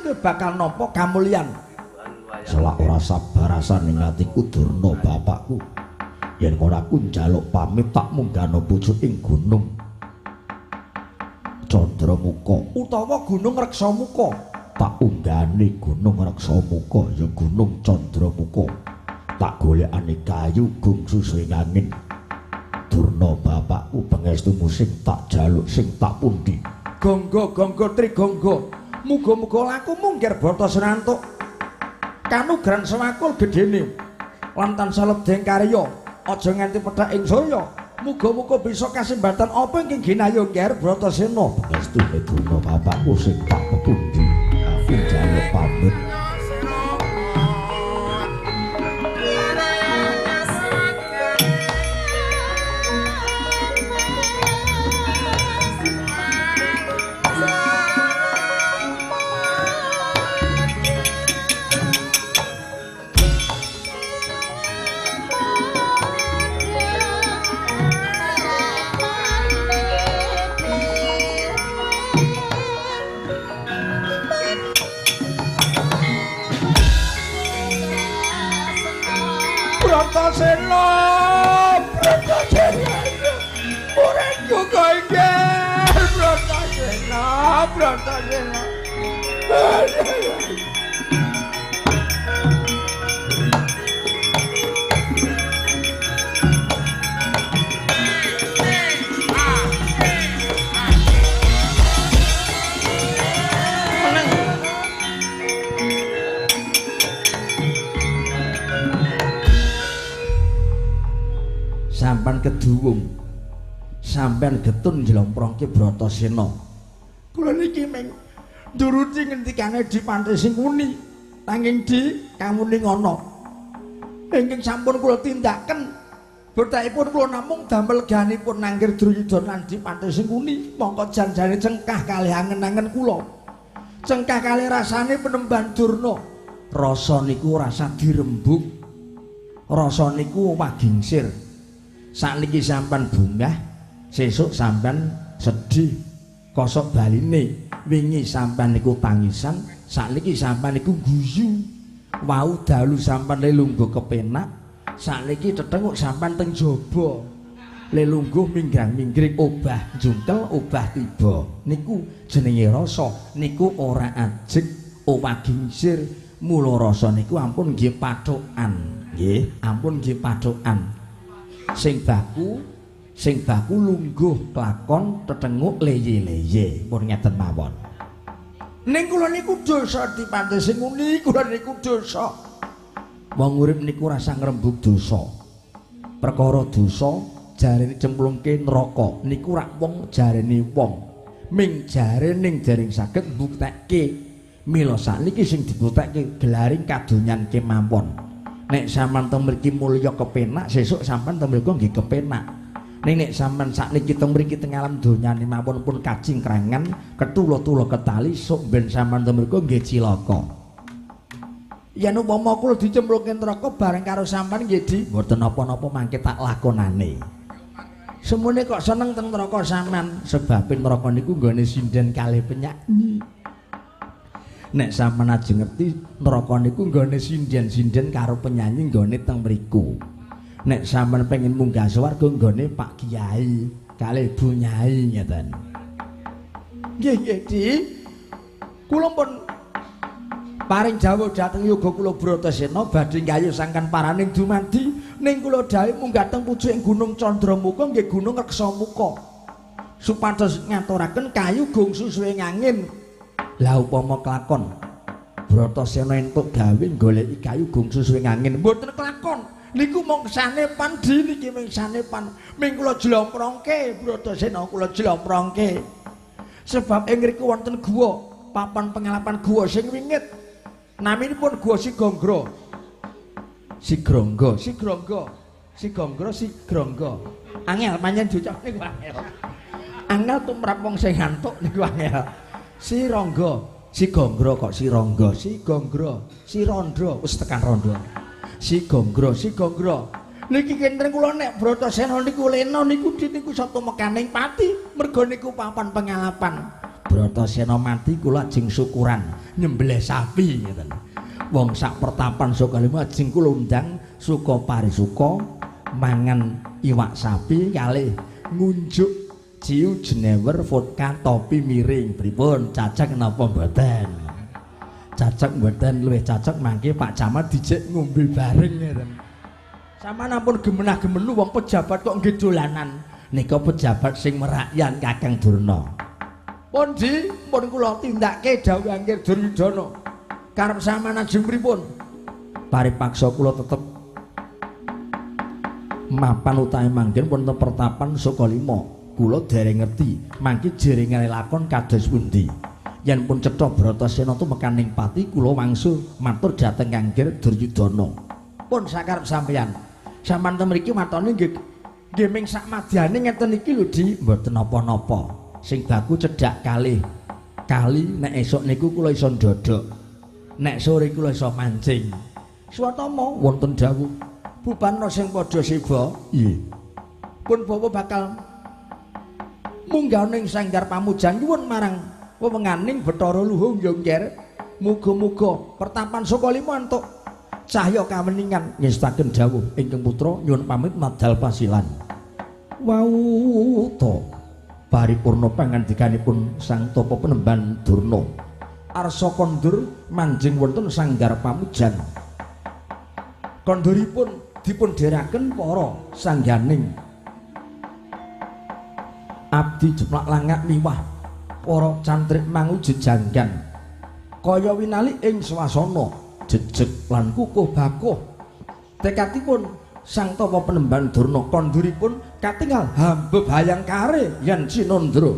kowe bakal nampa kamulyan. Selak ora sabarasan ning atiku Durna bapakku. Yen ora aku njaluk pamit tak munggahno pucuk ing gunung Candramuka utawa gunung Reksamuka. Tak unggahane gunung Reksamuka ya gunung Candramuka. Tak golekane kayu gungsu suing angin. Durna bapakku pangestumu sing tak jaluk sing tak pundi. Gangga trigangga. Muga-muga lakumu ngger Batasena entuk kanugrahan sewakul gedene lan tansah lebdeng karya. Aja nganti pedhak ing saya. Muga-muga bisa kasembatan apa ing ginayu ngger Batasena. Pangestu Durna bapakku sing tak pepundi. Aku jaluk pamit. Bratasena muridku kok inggih Bratasena sampean keduwung sampean getun njlomprongke Bratasena. Kula niki meng nduruti ngendikane Dipantri Singuni nanging di kamuning ana ingkang sampun kula tindakaken bertaipun kula namung damel ganipun nanggir Druyudana lan Dipantri Singuni mongko janjane cengkah kalih angen-angen kula cengkah kalih rasane penemban Durna. Rasa niku rasa dirembug, rasa niku wagingsir. Sakniki sampean bungah, sesuk sampean sedih, kosok baline. Wingi sampean niku tangisan, sakniki sampean niku guyu. Wau dalu sampean lelungguh kepenak, sakniki tetenguk sampean teng jaba. Lelungguh minggrang-minggring obah jungkel, obah tiba. Niku jenenge rasa, niku ora ajeg, wagingsir. Mula rasa niku ampun nggih pathokan. Nggih, ampun nggih pathokan. Sing baku lungguh kelakon tetenguk leye-leye pun ngeten mawon. Ning kula niku dosa Dipantri Singuni, kula niku dosa. Wong urip niku rasa ngrembug dosa. Perkara dosa jarene cemplungke neraka niku rak wong jarene wong. Ming jare ning jaring saged mbuktekke. Mila sakniki sing dibuktekke gelaring kadonyan kemawon. Nek sampean teng mriki mulya kepenak, sesuk sampean teng mriku nggih kepenak. Nek sampean sakniki teng mriki teng alam donyane mawon pun kacingkrangan, ketula-tula ketali, sok ben sampean teng mriku nggih cilaka. Yen upama kula dicemplungke neraka bareng karo sampean nggih di mboten napa-napa mangke tak lakonane. Semune kok seneng teng neraka sampean, sebab neraka niku nggone sinden kalih penyanyi. Nek sampean ajeng ngerti neraka niku nggone sinden-sinden karo penyanyi nggone teng mriku. Nek sampean pengen munggah swarga nggone Pak Kiai kalih Bu Nyai ngeten. Nggih nggih Di. Kula pun paring jawuh dhateng yoga kula Bratasena badhe ngayuh sangkan paraning dumadi ning kula dawuh munggah teng pucuking Gunung Candramuka nggih Gunung Reksamuka. Supados ngaturaken kayu gungsu suwing angin. Lah upama kelakon Bratasena entuk gawe goleki kayu gungsu suwing angin mboten kelakon niku mung sanepan Di niki mung sanepan ming kula jlomprongke Bratasena kula jlomprongke sebab ing ngriku wonten guwa papan pengalapan guwa sing wingit naminipun guwa Sigonggro angel panjen dicok niku angel tumrap wong sing ngantuk niku angel. Sirangga, Sigonggro kok Sirangga, Sirandra wis tekan Randha. Sigonggro. Niki kenten kula nek Bratasena niku lena niku niku satu mekaning pati, merga niku papan pengalapan. Bratasena mati kula ajeng syukuran. nyembelih sapi ngeten. Wong sak pertapan Sukalima ajeng kula undang suka parisuka mangan iwak sapi kalih ngunjuk ciu jenewer vodka topi miring pripun cacak napa mboten? Cacak mboten luwih cacak mangke Pak Camat dijek ngombe bareng ngeten. Samanapun gemenah-gemenu wong pejabat kok nggih dolanan. Nika pejabat sing merakyan Kakang Durna. Pun di pun kula tindakke dawuh Angger Duryudana. Karep sampeyan ajeng pripun? Paripaksa kula tetep mapan utahe manggen wonten pertapan Sukalima. Kula dereng ngerti mangke jerengane lakon kados pundi. Yen pun cetha Bratasena tumekan ning pati kula wangsul matur dhateng Angger Duryudana. Pun sakarep sampeyan. Sampeyan ten mriki matone nggih Geming sak madyane ngeten iki lho Di, mboten napa-napa. Sing baku cedhak kali nek esuk niku kula iso ndodhok. Nek sore kula iso mancing. Swatama wonten dawuh, bubanna sing padha seba. Nggih. Pun bapa bakal munggah ning sanggar pamujan nyuwun marang wewenganing Bathara Luhung ya Ngger. Muga-muga pertapan Sukalima entuk cahya kaweningan ngestaken dawuh ingkang putra nyuwun pamit madal pasilan. Wau paripurna pangandikanipun Sang Tapa Penemban Durna. Arsa kondur manjing wonten sanggar pamujan. Konduripun dipun dherekaken para sangganing abdi jeplak langak liwah para cantrik mangu jejanggan. Kaya winali ing swasana jejeg lan kukuh bakuh. Tekadipun Sang Tapa Penemban Durna konduripun katingal hambeb hayang kare yen sinandra.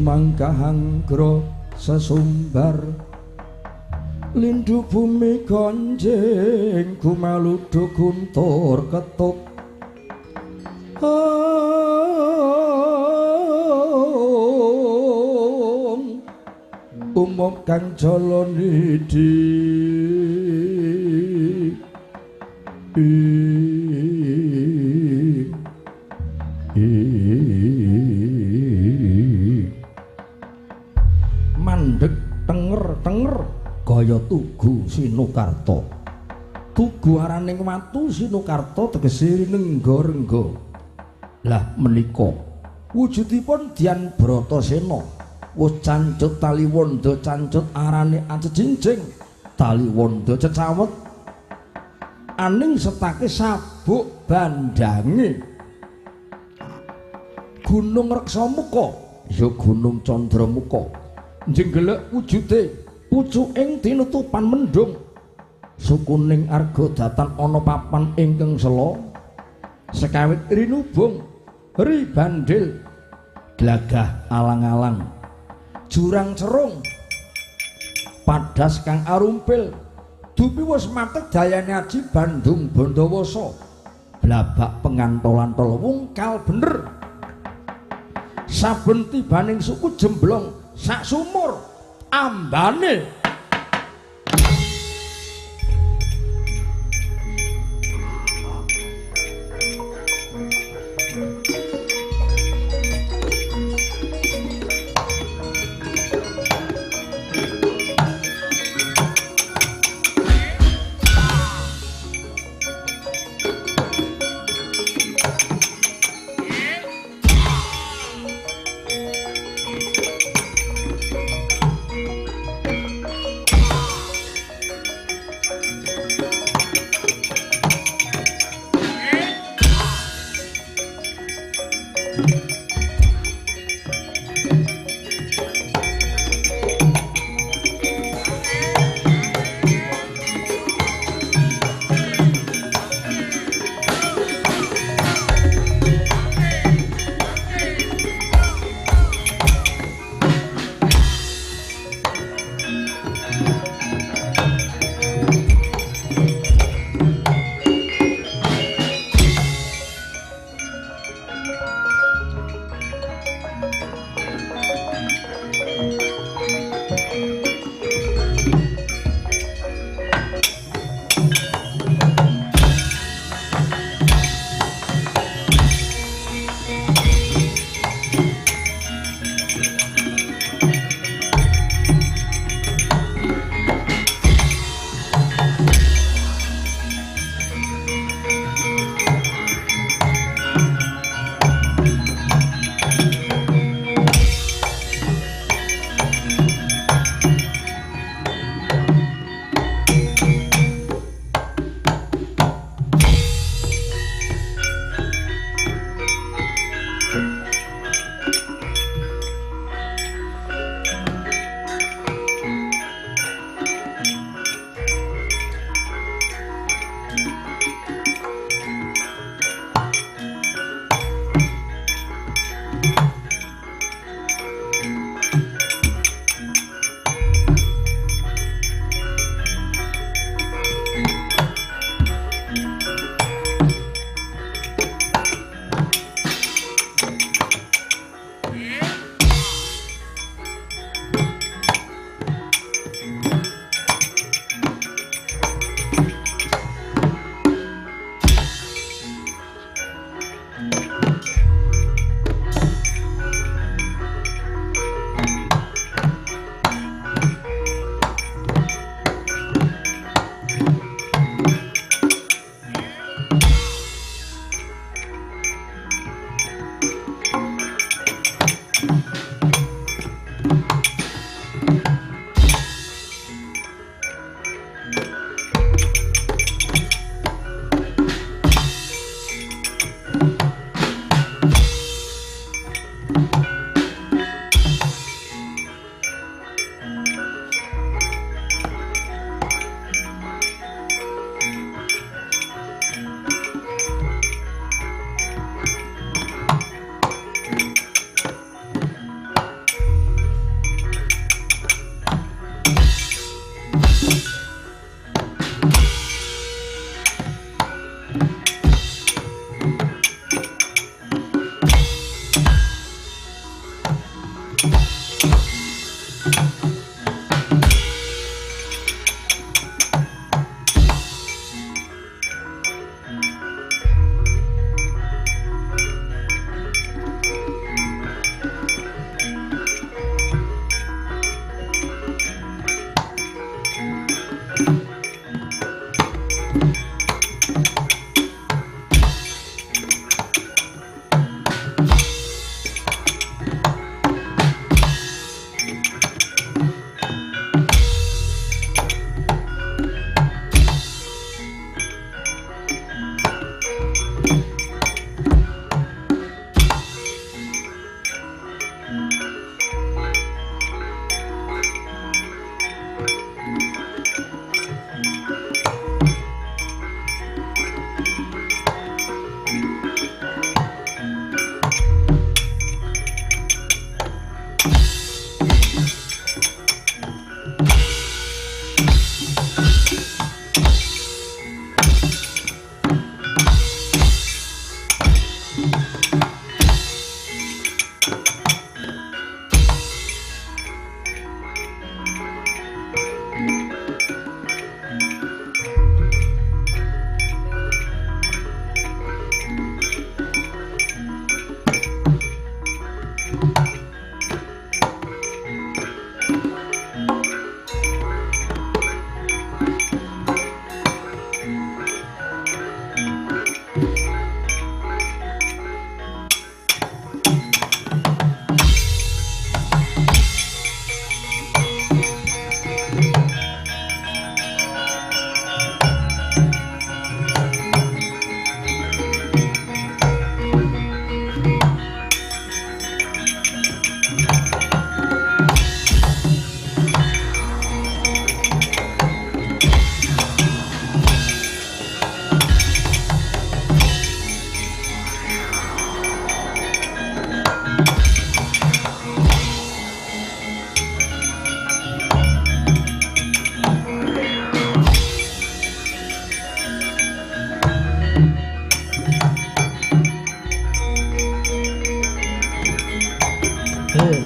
Mangkahanggra sesumbar lindu bumi gonjing gumaludo guntur ketut umum kang jalani mandeg tenger-tenger gaya tugu Sinukarta. Tugu araning watu Sinukarta tegese rengga-rengga. Lah menika wujudipun Dian Bratasena wis cancut tali wanda cancut arane ajejinjing tali wanda cecawet aning setake sabuk bandange Gunung Reksamuka ya Gunung Candramuka njenggelek wujude pucuking tinutupan mendung sukuning arga datan ana papan ingkang sela sekawit rinubung ri bandil glagah alang-alang jurang cerung padas kang arumpil dupi wis matek dayane aji Bandung Bandawasa blabak pengantolan-tol wungkal bener saben tibaning suku Jemblong sak sumur ambane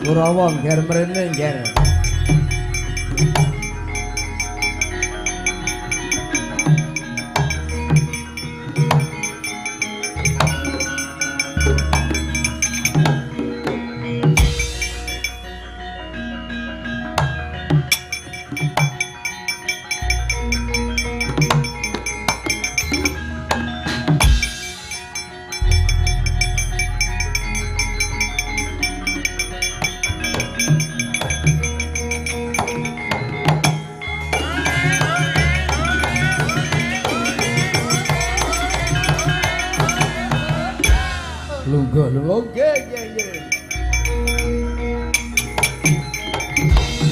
Kurawa ngger mrene ngger.